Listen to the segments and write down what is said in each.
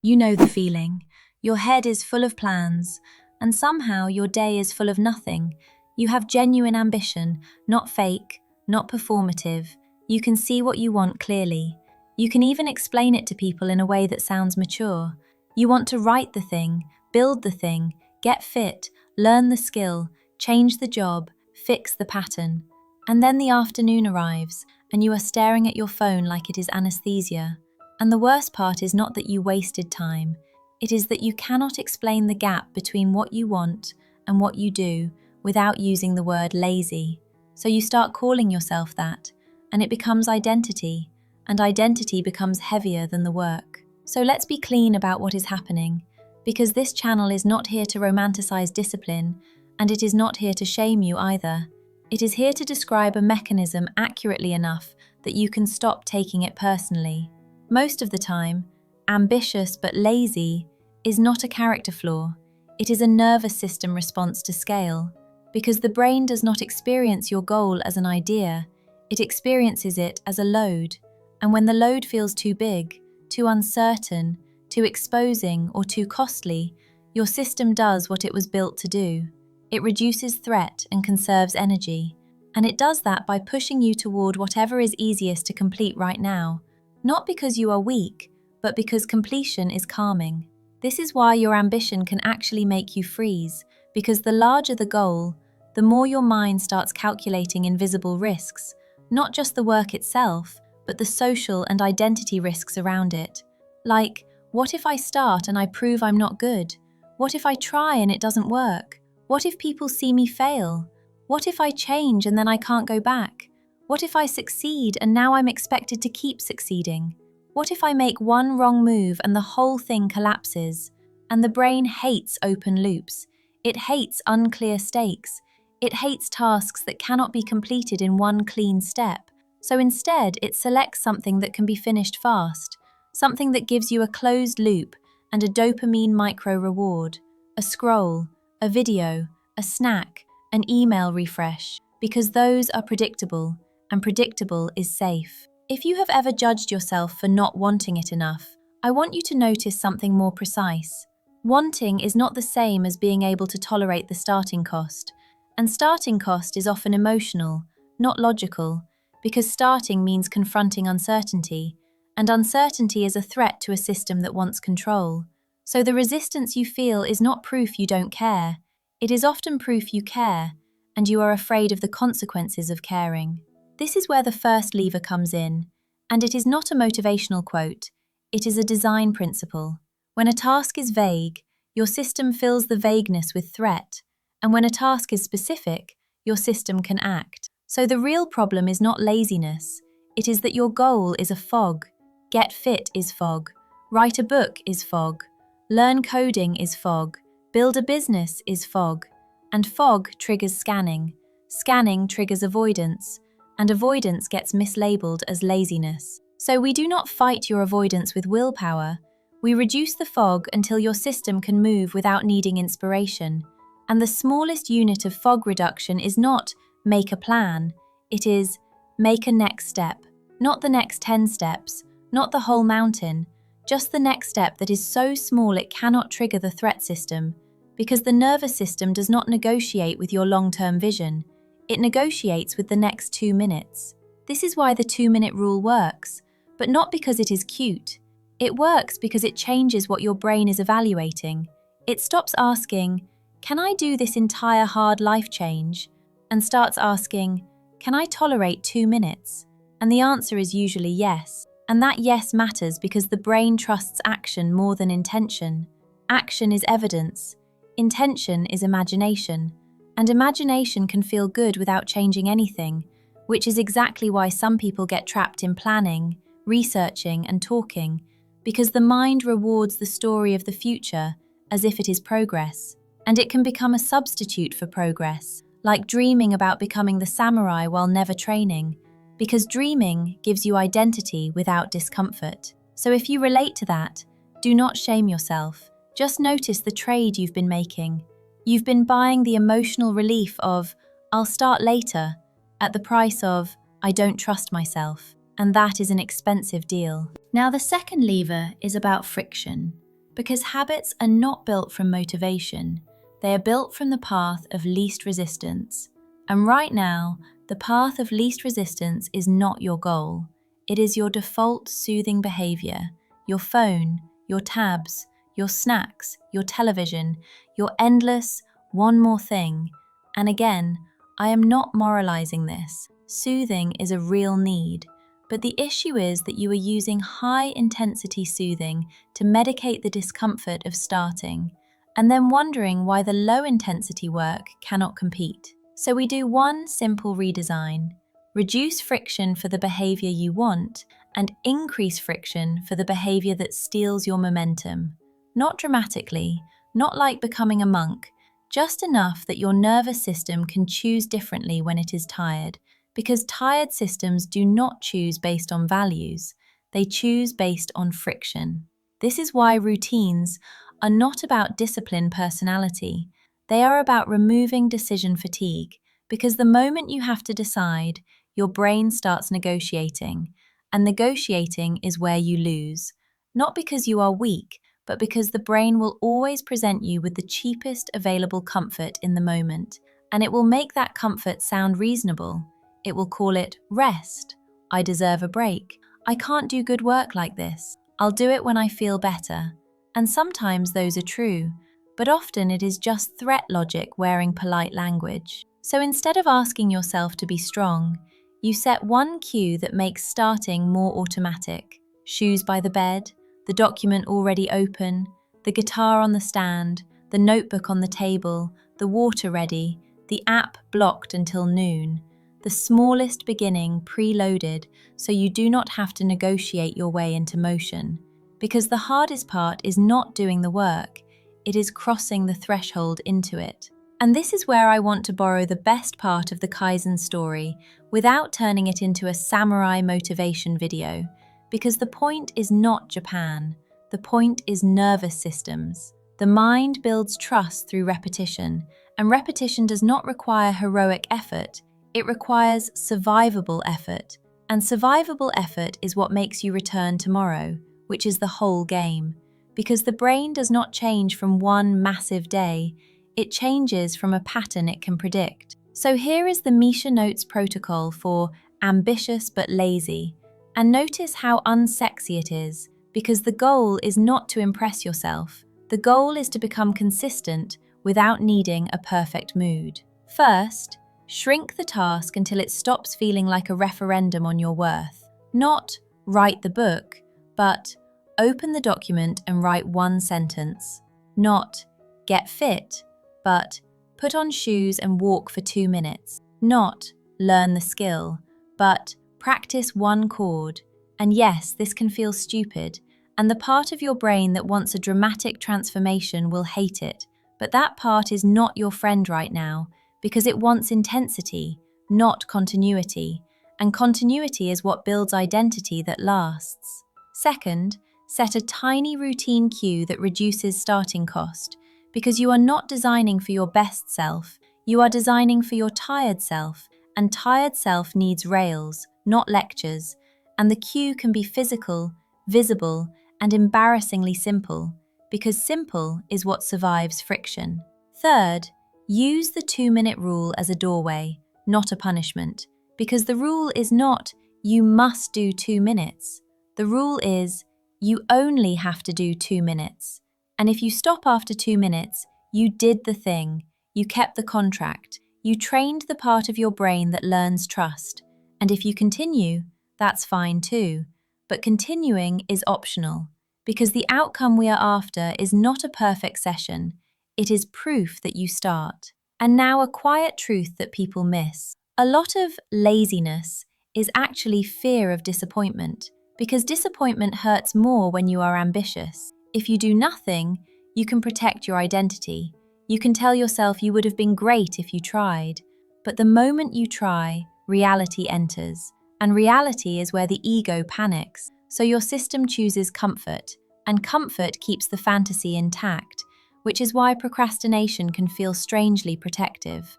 You know the feeling. Your head is full of plans, and somehow your day is full of nothing. You have genuine ambition, not fake, not performative. You can see what you want clearly. You can even explain it to people in a way that sounds mature. You want to write the thing, build the thing, get fit, learn the skill, change the job, fix the pattern. And then the afternoon arrives, and you are staring at your phone like it is anesthesia. And the worst part is not that you wasted time. It is that you cannot explain the gap between what you want and what you do without using the word lazy. So you start calling yourself that, and it becomes identity, and identity becomes heavier than the work. So let's be clean about what is happening, because this channel is not here to romanticize discipline, and it is not here to shame you either. It is here to describe a mechanism accurately enough that you can stop taking it personally. Most of the time, ambitious but lazy is not a character flaw. It is a nervous system response to scale, because the brain does not experience your goal as an idea, it experiences it as a load. And when the load feels too big, too uncertain, too exposing, or too costly, your system does what it was built to do. It reduces threat and conserves energy, and it does that by pushing you toward whatever is easiest to complete right now. Not because you are weak, but because completion is calming. This is why your ambition can actually make you freeze, because the larger the goal, the more your mind starts calculating invisible risks, not just the work itself, but the social and identity risks around it. Like, what if I start and I prove I'm not good? What if I try and it doesn't work? What if people see me fail? What if I change and then I can't go back? What if I succeed and now I'm expected to keep succeeding? What if I make one wrong move and the whole thing collapses? And the brain hates open loops. It hates unclear stakes. It hates tasks that cannot be completed in one clean step. So instead, it selects something that can be finished fast, something that gives you a closed loop and a dopamine micro-reward, a scroll, a video, a snack, an email refresh, because those are predictable, and predictable is safe. If you have ever judged yourself for not wanting it enough, I want you to notice something more precise. Wanting is not the same as being able to tolerate the starting cost, and starting cost is often emotional, not logical, because starting means confronting uncertainty, and uncertainty is a threat to a system that wants control. So the resistance you feel is not proof you don't care. It is often proof you care, and you are afraid of the consequences of caring. This is where the first lever comes in, and it is not a motivational quote, it is a design principle. When a task is vague, your system fills the vagueness with threat, and when a task is specific, your system can act. So the real problem is not laziness, it is that your goal is a fog. Get fit is fog, write a book is fog, learn coding is fog, build a business is fog, and fog triggers scanning. Scanning triggers avoidance, and avoidance gets mislabeled as laziness. So we do not fight your avoidance with willpower. We reduce the fog until your system can move without needing inspiration. And the smallest unit of fog reduction is not make a plan, it is make a next step. Not the next 10 steps, not the whole mountain, just the next step that is so small it cannot trigger the threat system, because the nervous system does not negotiate with your long-term vision. It negotiates with the next 2 minutes. This is why the 2-minute rule works, but not because it is cute. It works because it changes what your brain is evaluating. It stops asking, can I do this entire hard life change? And starts asking, can I tolerate 2 minutes? And the answer is usually yes. And that yes matters because the brain trusts action more than intention. Action is evidence. Intention is imagination. And imagination can feel good without changing anything, which is exactly why some people get trapped in planning, researching, and talking, because the mind rewards the story of the future as if it is progress. And it can become a substitute for progress, like dreaming about becoming the samurai while never training, because dreaming gives you identity without discomfort. So if you relate to that, do not shame yourself. Just notice the trade you've been making. You've been buying the emotional relief of, I'll start later, at the price of, I don't trust myself. And that is an expensive deal. Now the second lever is about friction. Because habits are not built from motivation, they are built from the path of least resistance. And right now, the path of least resistance is not your goal. It is your default soothing behavior, your phone, your tabs, your snacks, your television, your endless one more thing. And again, I am not moralizing this. Soothing is a real need. But the issue is that you are using high-intensity soothing to medicate the discomfort of starting, and then wondering why the low-intensity work cannot compete. So we do one simple redesign: reduce friction for the behavior you want and increase friction for the behavior that steals your momentum. Not dramatically, not like becoming a monk, just enough that your nervous system can choose differently when it is tired. Because tired systems do not choose based on values, they choose based on friction. This is why routines are not about discipline personality, they are about removing decision fatigue, because the moment you have to decide, your brain starts negotiating, and negotiating is where you lose. Not because you are weak, but because the brain will always present you with the cheapest available comfort in the moment, and it will make that comfort sound reasonable. It will call it rest. I deserve a break. I can't do good work like this. I'll do it when I feel better. And sometimes those are true, but often it is just threat logic wearing polite language. So instead of asking yourself to be strong, you set one cue that makes starting more automatic. Shoes by the bed, the document already open, the guitar on the stand, the notebook on the table, the water ready, the app blocked until noon. The smallest beginning preloaded so you do not have to negotiate your way into motion. Because the hardest part is not doing the work, it is crossing the threshold into it. And this is where I want to borrow the best part of the kaizen story without turning it into a samurai motivation video. Because the point is not Japan, the point is nervous systems. The mind builds trust through repetition, and repetition does not require heroic effort. It requires survivable effort, and survivable effort is what makes you return tomorrow, which is the whole game. Because the brain does not change from one massive day, it changes from a pattern it can predict. So here is the Mischa Notes protocol for ambitious but lazy, and notice how unsexy it is, because the goal is not to impress yourself. The goal is to become consistent without needing a perfect mood. First, shrink the task until it stops feeling like a referendum on your worth. Not write the book, but open the document and write one sentence. Not get fit, but put on shoes and walk for 2 minutes. Not learn the skill, but practice one chord. And yes, this can feel stupid, and the part of your brain that wants a dramatic transformation will hate it, but that part is not your friend right now, because it wants intensity, not continuity, and continuity is what builds identity that lasts. Second, set a tiny routine cue that reduces starting cost, because you are not designing for your best self, you are designing for your tired self, and tired self needs rails, not lectures, and the cue can be physical, visible, and embarrassingly simple, because simple is what survives friction. Third, use the 2-minute rule as a doorway, not a punishment, because the rule is not, you must do 2 minutes. The rule is, you only have to do 2 minutes. And if you stop after 2 minutes, you did the thing, you kept the contract, you trained the part of your brain that learns trust. And if you continue, that's fine too. But continuing is optional, because the outcome we are after is not a perfect session. It is proof that you start. And now a quiet truth that people miss. A lot of laziness is actually fear of disappointment, because disappointment hurts more when you are ambitious. If you do nothing, you can protect your identity. You can tell yourself you would have been great if you tried. But the moment you try, reality enters. And reality is where the ego panics. So your system chooses comfort, and comfort keeps the fantasy intact, which is why procrastination can feel strangely protective.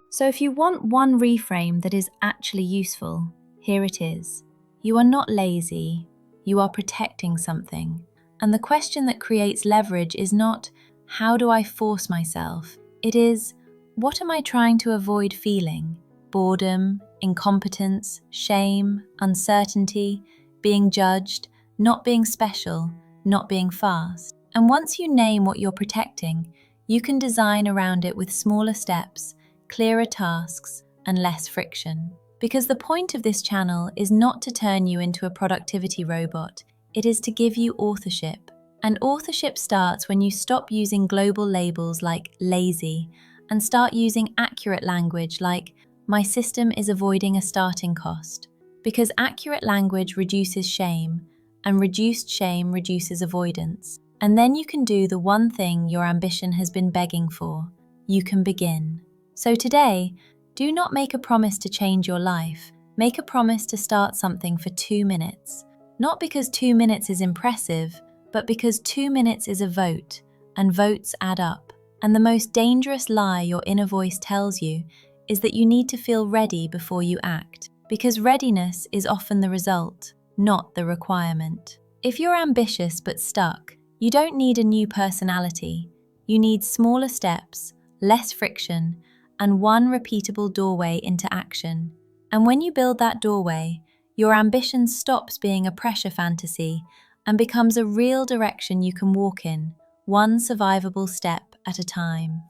So if you want one reframe that is actually useful, here it is. You are not lazy, you are protecting something. And the question that creates leverage is not, how do I force myself? It is, what am I trying to avoid feeling? Boredom, incompetence, shame, uncertainty, being judged, not being special, not being fast. And once you name what you're protecting, you can design around it with smaller steps, clearer tasks, and less friction. Because the point of this channel is not to turn you into a productivity robot, it is to give you authorship. And authorship starts when you stop using global labels like lazy and start using accurate language like, my system is avoiding a starting cost. Because accurate language reduces shame, and reduced shame reduces avoidance. And then you can do the one thing your ambition has been begging for. You can begin. So today, do not make a promise to change your life. Make a promise to start something for 2 minutes. Not because 2 minutes is impressive, but because 2 minutes is a vote, and votes add up. And the most dangerous lie your inner voice tells you is that you need to feel ready before you act. Because readiness is often the result, not the requirement. If you're ambitious but stuck, you don't need a new personality. You need smaller steps, less friction, and one repeatable doorway into action. And when you build that doorway, your ambition stops being a pressure fantasy and becomes a real direction you can walk in, one survivable step at a time.